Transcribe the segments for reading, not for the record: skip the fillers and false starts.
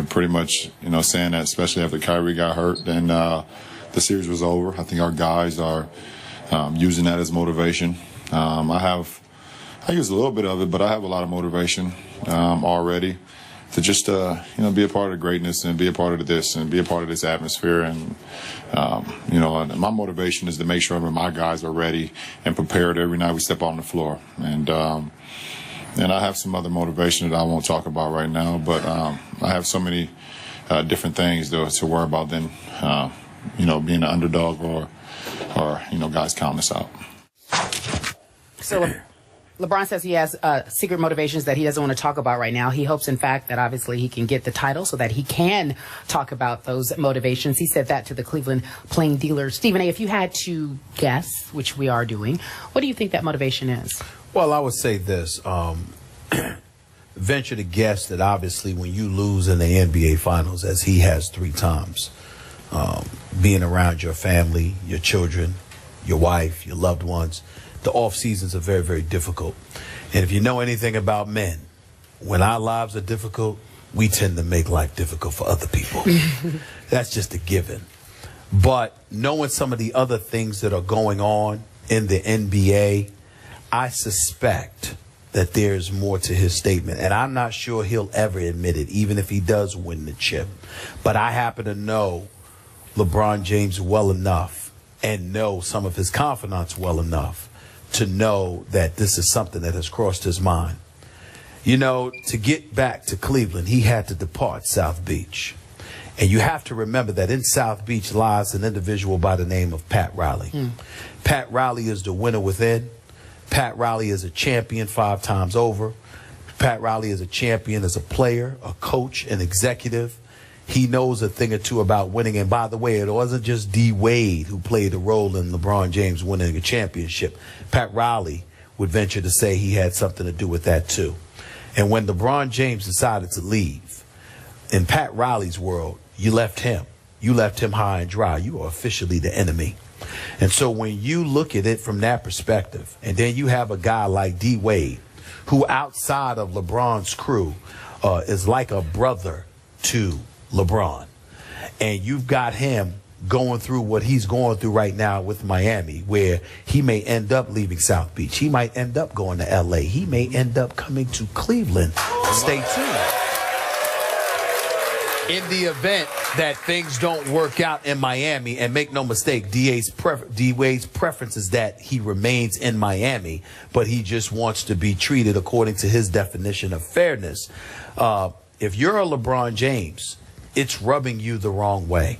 pretty much, saying that, especially after Kyrie got hurt, then the series was over. I think our guys are using that as motivation. I use a little bit of it, but I have a lot of motivation already to just, be a part of the greatness and be a part of this and be a part of this atmosphere. And, and my motivation is to make sure that my guys are ready and prepared every night we step on the floor. And I have some other motivation that I won't talk about right now, but I have so many different things to worry about than, being an underdog or guys counting us out. So LeBron says he has secret motivations that he doesn't want to talk about right now. He hopes, in fact, that obviously he can get the title so that he can talk about those motivations. He said that to the Cleveland Plain Dealer. Stephen A., if you had to guess, which we are doing, what do you think that motivation is? Well, I would say this. Venture to guess that obviously when you lose in the NBA Finals, as he has 3 times, being around your family, your children, your wife, your loved ones, the off seasons are very, very difficult. And if you know anything about men, when our lives are difficult, we tend to make life difficult for other people. That's just a given. But knowing some of the other things that are going on in the NBA, I suspect that there's more to his statement. And I'm not sure he'll ever admit it, even if he does win the chip. But I happen to know LeBron James well enough and know some of his confidants well enough to know that this is something that has crossed his mind. To get back to Cleveland, he had to depart South Beach. And you have to remember that in South Beach lies an individual by the name of Pat Riley. Pat Riley is the winner within. Pat Riley is a champion 5 times over. Pat Riley is a champion as a player, a coach, an executive. He knows a thing or two about winning. And by the way, it wasn't just D. Wade who played a role in LeBron James winning a championship. Pat Riley would venture to say he had something to do with that too. And when LeBron James decided to leave, in Pat Riley's world, you left him. You left him high and dry. You are officially the enemy. And so when you look at it from that perspective, and then you have a guy like D. Wade, who outside of LeBron's crew is like a brother to LeBron, and you've got him going through what he's going through right now with Miami, where he may end up leaving South Beach. He might end up going to L.A. He may end up coming to Cleveland. Stay tuned. In the event that things don't work out in Miami, and make no mistake, D. Wade's preference is that he remains in Miami, but he just wants to be treated according to his definition of fairness. If you're a LeBron James, it's rubbing you the wrong way.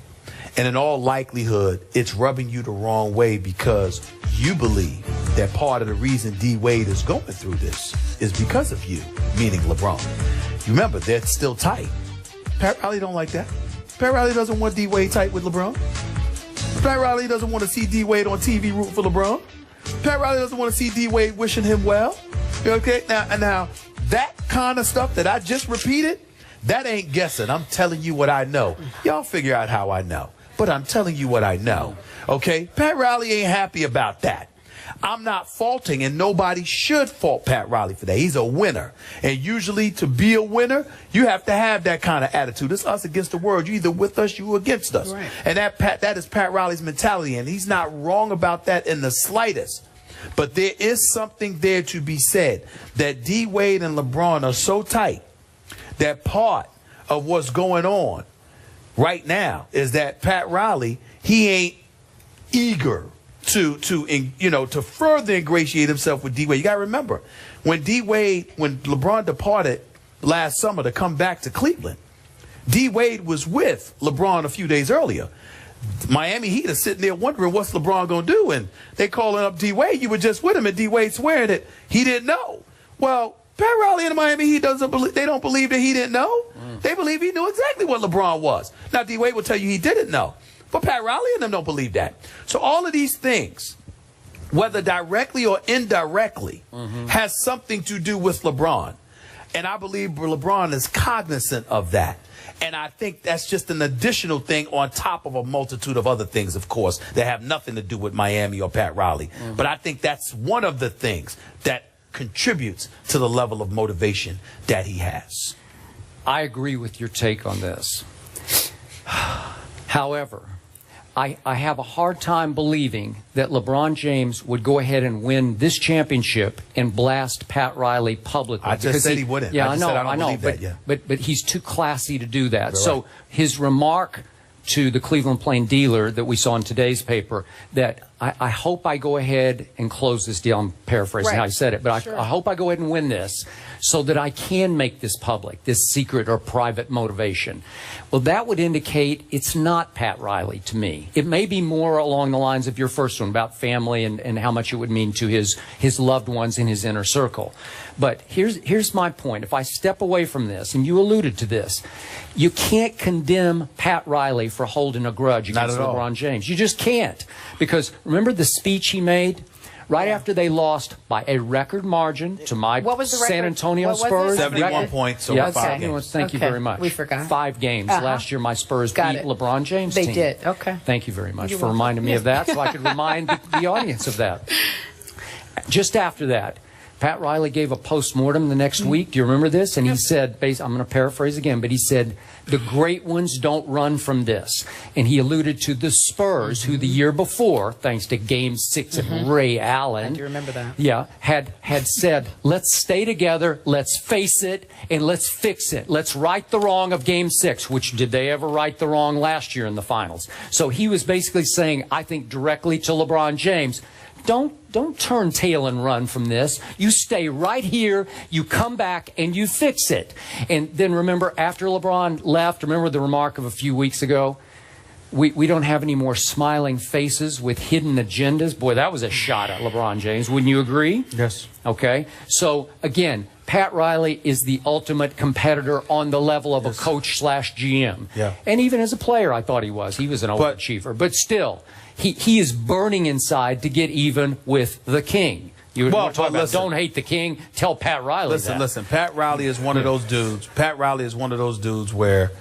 And in all likelihood, it's rubbing you the wrong way because you believe that part of the reason D. Wade is going through this is because of you, meaning LeBron. You remember, they're still tight. Pat Riley don't like that. Pat Riley doesn't want D. Wade tight with LeBron. Pat Riley doesn't want to see D. Wade on TV rooting for LeBron. Pat Riley doesn't want to see D. Wade wishing him well. Okay, now that kind of stuff that I just repeated, that ain't guessing. I'm telling you what I know. Y'all figure out how I know. But I'm telling you what I know. Okay? Pat Riley ain't happy about that. I'm not faulting, and nobody should fault Pat Riley for that. He's a winner. And usually to be a winner, you have to have that kind of attitude. It's us against the world. You're either with us, you're against us. Right. And that is Pat Riley's mentality, and he's not wrong about that in the slightest. But there is something there to be said that D. Wade and LeBron are so tight that part of what's going on right now is that Pat Riley, he ain't eager to further ingratiate himself with D. Wade. You got to remember, when LeBron departed last summer to come back to Cleveland, D. Wade was with LeBron a few days earlier. Miami Heat are sitting there wondering what's LeBron going to do, and they calling up D. Wade. You were just with him, and D. Wade swearing that he didn't know. Well, Pat Riley and the Miami Heat don't believe that he didn't know. They believe he knew exactly what LeBron was. Now, D. Wade will tell you he didn't know. But Pat Riley and them don't believe that. So all of these things, whether directly or indirectly, has something to do with LeBron. And I believe LeBron is cognizant of that. And I think that's just an additional thing on top of a multitude of other things, of course, that have nothing to do with Miami or Pat Riley. But I think that's one of the things that contributes to the level of motivation that he has. I agree with your take on this. However, I have a hard time believing that LeBron James would go ahead and win this championship and blast Pat Riley publicly. I just said he wouldn't. Yeah, I know, but he's too classy to do that. So his remark to the Cleveland Plain Dealer that we saw in today's paper, that I hope I go ahead and close this deal. I'm paraphrasing how I said it, but I hope I go ahead and win this so that I can make this public, this secret or private motivation. Well, that would indicate it's not Pat Riley to me. It may be more along the lines of your first one about family and how much it would mean to his loved ones in his inner circle. But here's my point. If I step away from this, and you alluded to this, you can't condemn Pat Riley for holding a grudge against LeBron James. You just can't. Because remember the speech he made right after they lost by a record margin to my San Antonio Spurs? 71 points over 5 games. Thank you very much. We forgot. 5 games. Last year my Spurs beat LeBron James' team. They did. Okay. Thank you very much for reminding me of that so I could remind the audience of that. Just after that, Pat Riley gave a post-mortem the next week. Do you remember this? And he said, I'm going to paraphrase again, but he said, the great ones don't run from this. And he alluded to the Spurs, who the year before, thanks to Game 6 and Ray Allen. I do remember that. Yeah, had said, let's stay together, let's face it, and let's fix it. Let's right the wrong of Game 6, which did they ever right the wrong last year in the finals? So he was basically saying, I think directly to LeBron James, don't turn tail and run from this. You stay right here, you come back, and you fix it. And then remember, after LeBron left, remember the remark of a few weeks ago? We don't have any more smiling faces with hidden agendas. Boy, that was a shot at LeBron James. Wouldn't you agree? Yes. Okay. So, again, Pat Riley is the ultimate competitor on the level of a coach/GM. Yeah. And even as a player, I thought he was. He was an overachiever. But still, he is burning inside to get even with the king. You were talking about don't hate the king. Tell Pat Riley that. Listen. Pat Riley is one of those dudes. Pat Riley is one of those dudes where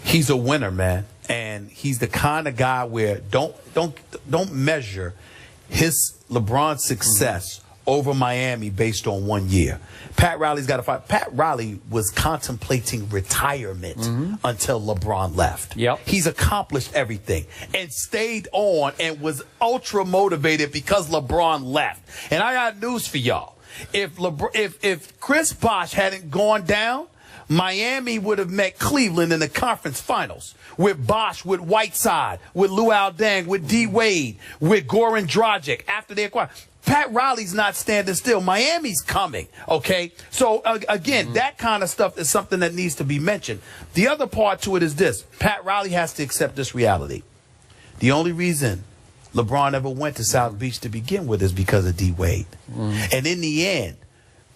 he's a winner, man. And he's the kind of guy where don't measure his LeBron's success over Miami based on 1 year. Pat Riley's got to fight. Pat Riley was contemplating retirement until LeBron left. Yep. He's accomplished everything and stayed on and was ultra motivated because LeBron left. And I got news for y'all. If Chris Bosh hadn't gone down, Miami would have met Cleveland in the conference finals with Bosh, with Whiteside, with Luol Deng, with D. Wade, with Goran Dragic after they acquired. Pat Riley's not standing still. Miami's coming, okay? So, again, that kind of stuff is something that needs to be mentioned. The other part to it is this. Pat Riley has to accept this reality. The only reason LeBron ever went to South Beach to begin with is because of D. Wade. And in the end,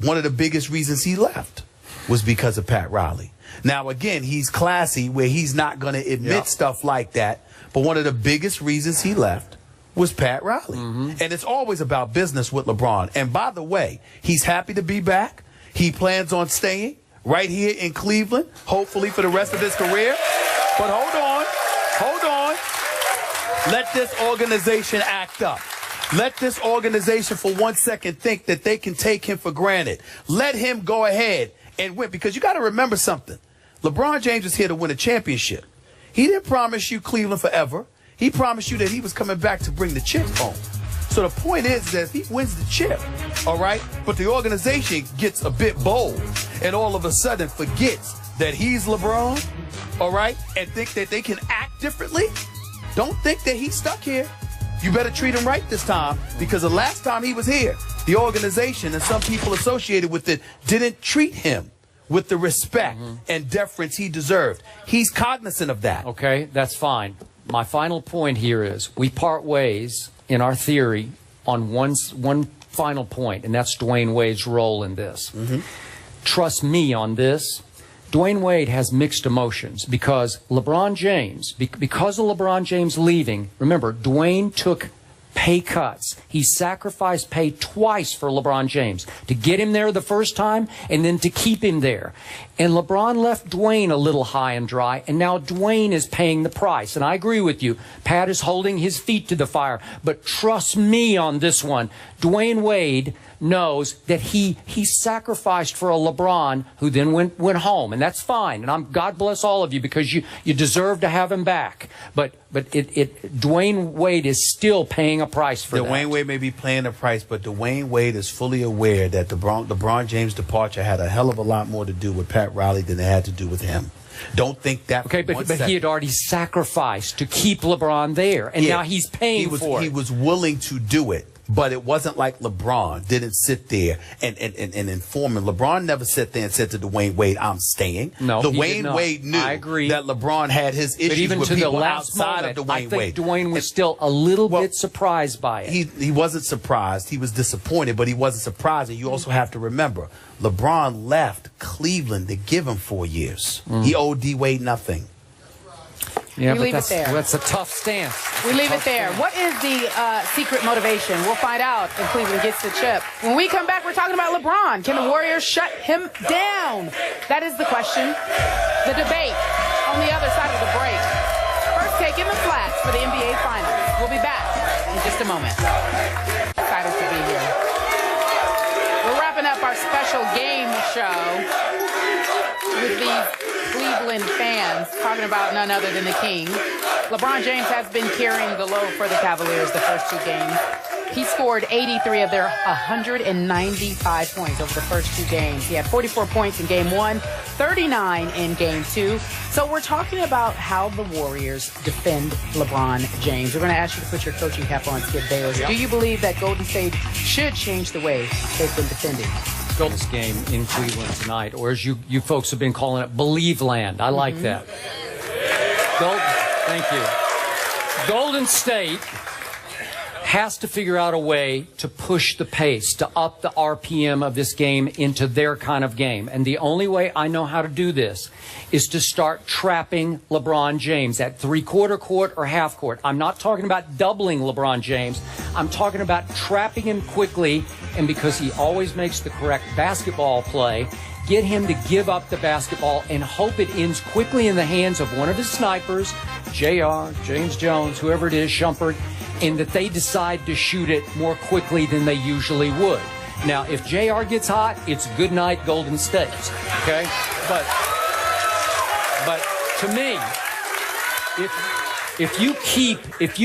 one of the biggest reasons he left was because of Pat Riley. Now, again, he's classy where he's not going to admit stuff like that. But one of the biggest reasons he left was Pat Riley. And it's always about business with LeBron. And by the way, he's happy to be back. He plans on staying right here in Cleveland, hopefully for the rest of his career. But hold on. Let this organization act up. Let this organization for 1 second think that they can take him for granted. Let him go ahead and win. Because you got to remember something. LeBron James is here to win a championship. He didn't promise you Cleveland forever. He promised you that he was coming back to bring the chip home. So the point is that he wins the chip, all right? But the organization gets a bit bold and all of a sudden forgets that he's LeBron, all right? And think that they can act differently. Don't think that he's stuck here. You better treat him right this time, because the last time he was here, the organization and some people associated with it didn't treat him with the respect and deference he deserved. He's cognizant of that. Okay, that's fine. My final point here is we part ways in our theory on one final point, and that's Dwayne Wade's role in this. Trust me on this. Dwayne Wade has mixed emotions because LeBron James, because of LeBron James leaving, remember, Dwayne took pay cuts. He sacrificed pay twice for LeBron James, to get him there the first time and then to keep him there. And LeBron left Dwayne a little high and dry, and now Dwayne is paying the price. And I agree with you. Pat is holding his feet to the fire. But trust me on this one. Dwayne Wade knows that he sacrificed for a LeBron who then went home, and that's fine. And God bless all of you because you deserve to have him back. But Dwayne Wade is still paying a price for that. Dwayne Wade may be paying a price, but Dwayne Wade is fully aware that LeBron James' departure had a hell of a lot more to do with Pat Riley than it had to do with him. Don't think that. Okay, but he had already sacrificed to keep LeBron there, and now he's paying for it. He was willing to do it, but it wasn't like LeBron didn't sit there and inform him. LeBron never sat there and said to Dwayne Wade, "I'm staying." No, Dwayne Wade knew that LeBron had his issues but even with to people the last outside moment, of Dwayne I think Wade. Dwayne was still a little bit surprised by it. He wasn't surprised. He was disappointed, but he wasn't surprised. And you also have to remember, LeBron left Cleveland to give him 4 years. He owed D. Wade nothing. Yeah, we but leave it there. That's a tough stance. We leave it there. What is the secret motivation? We'll find out if Cleveland gets the chip. When we come back, we're talking about LeBron. Can the Warriors shut him down? That is the question. The debate on the other side of the break. First take in the flats for the NBA Finals. We'll be back in just a moment. Excited to be here. We're wrapping up our special game show with these Cleveland fans talking about none other than the King. LeBron James has been carrying the load for the Cavaliers the first 2 games. He scored 83 of their 195 points over the first 2 games. He had 44 points in game 1, 39 in game 2. So we're talking about how the Warriors defend LeBron James. We're going to ask you to put your coaching cap on, Skip Bayless. Do you believe that Golden State should change the way they've been defending? This game in Cleveland tonight, or as you folks have been calling it, Believe Land. I like that. Thank you. Golden State has to figure out a way to push the pace, to up the RPM of this game into their kind of game. And the only way I know how to do this is to start trapping LeBron James at three-quarter court or half court. I'm not talking about doubling LeBron James. I'm talking about trapping him quickly, and because he always makes the correct basketball play, get him to give up the basketball and hope it ends quickly in the hands of one of his snipers, JR, James Jones, whoever it is, Shumpert, and that they decide to shoot it more quickly than they usually would. Now, if JR gets hot, it's good night Golden State, okay? But to me, if you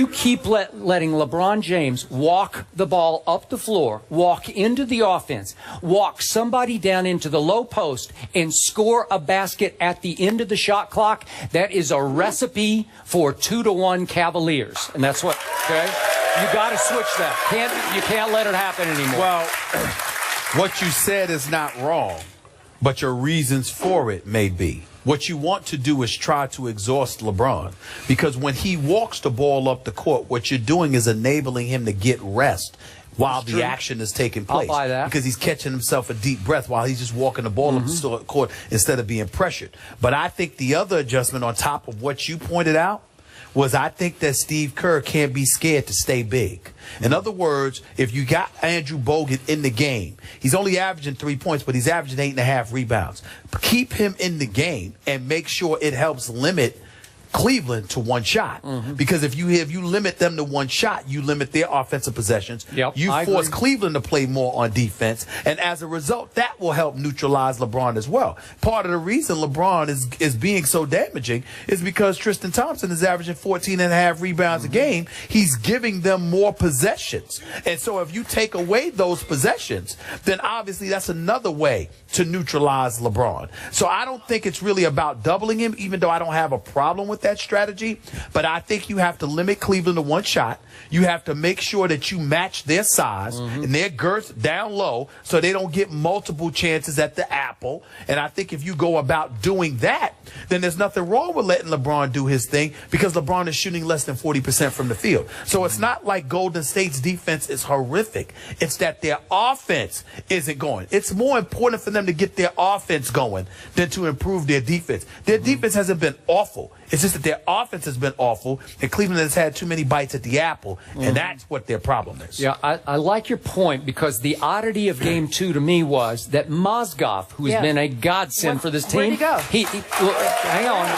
keep letting LeBron James walk the ball up the floor, walk into the offense, walk somebody down into the low post, and score a basket at the end of the shot clock, that is a recipe for 2-1 Cavaliers. And that's what, okay? You got to switch that. You can't let it happen anymore. Well, what you said is not wrong, but your reasons for it may be. What you want to do is try to exhaust LeBron, because when he walks the ball up the court, what you're doing is enabling him to get rest while the action is taking place. I'll buy that. Because he's catching himself a deep breath while he's just walking the ball up the court instead of being pressured. But I think the other adjustment on top of what you pointed out was I think that Steve Kerr can't be scared to stay big. In other words, if you got Andrew Bogut in the game, he's only averaging 3 points, but he's averaging 8.5 rebounds. Keep him in the game and make sure it helps limit Cleveland to one shot. Because if you limit them to one shot, you limit their offensive possessions. You force Cleveland to play more on defense, and as a result, that will help neutralize LeBron as well. Part of the reason LeBron is being so damaging is because Tristan Thompson is averaging 14.5 rebounds a game. He's giving them more possessions, and so if you take away those possessions, then obviously that's another way to neutralize LeBron. So I don't think it's really about doubling him, even though I don't have a problem with that strategy. But I think you have to limit Cleveland to one shot. You have to make sure that you match their size and their girth down low so they don't get multiple chances at the apple. And I think if you go about doing that, then there's nothing wrong with letting LeBron do his thing, because LeBron is shooting less than 40% from the field. So it's not like Golden State's defense is horrific. It's that their offense isn't going. It's more important for them to get their offense going than to improve their defense. Their defense hasn't been awful. It's just that their offense has been awful, and Cleveland has had too many bites at the apple, and that's what their problem is. Yeah, I like your point, because the oddity of Game 2 to me was that Mozgov, who has been a godsend for this team. Where'd he go? Hang on.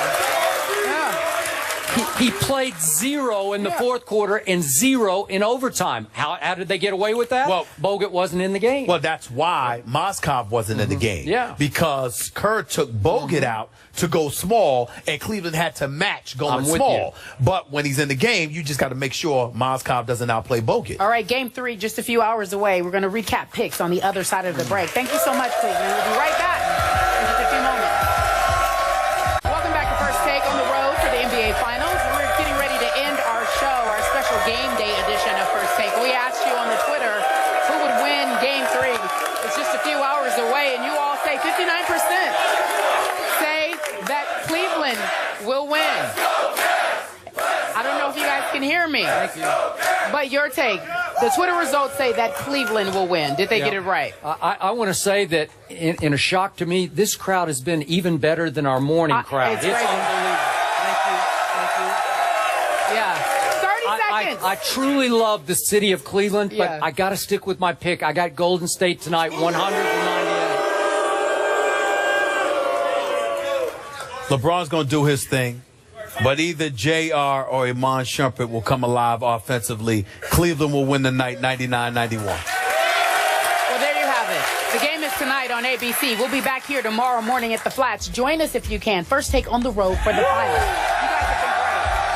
He played 0 in the fourth quarter and 0 in overtime. How did they get away with that? Well, Bogut wasn't in the game. Well, that's why Mozgov wasn't in the game. Yeah. Because Kerr took Bogut out to go small, and Cleveland had to match going small. But when he's in the game, you just got to make sure Mozgov doesn't outplay Bogut. All right, game 3, just a few hours away. We're going to recap picks on the other side of the break. Thank you so much, Cleveland. We'll be right back in just a few moments. Welcome back to First Take on the road for the NBA Finals. We're getting ready to end our show, our special game day edition of First Take. We asked you on the Twitter who would win game 3. It's just a few hours away, and you all say 59% say that Cleveland will win. I don't know if you guys can hear me. Thank you. But your take, the Twitter results say that Cleveland will win. Did they get it right? I want to say that in a shock to me, this crowd has been even better than our morning crowd. It's It's great. unbelievable. Yeah. 30 seconds. I truly love the city of Cleveland, but Yeah. I got to stick with my pick. I got Golden State tonight, 198. LeBron's going to do his thing, but either JR or Iman Shumpert will come alive offensively. Cleveland will win the night 99-91. Well, there you have it. The game is tonight on ABC. We'll be back here tomorrow morning at the Flats. Join us if you can. First Take on the road for the finals.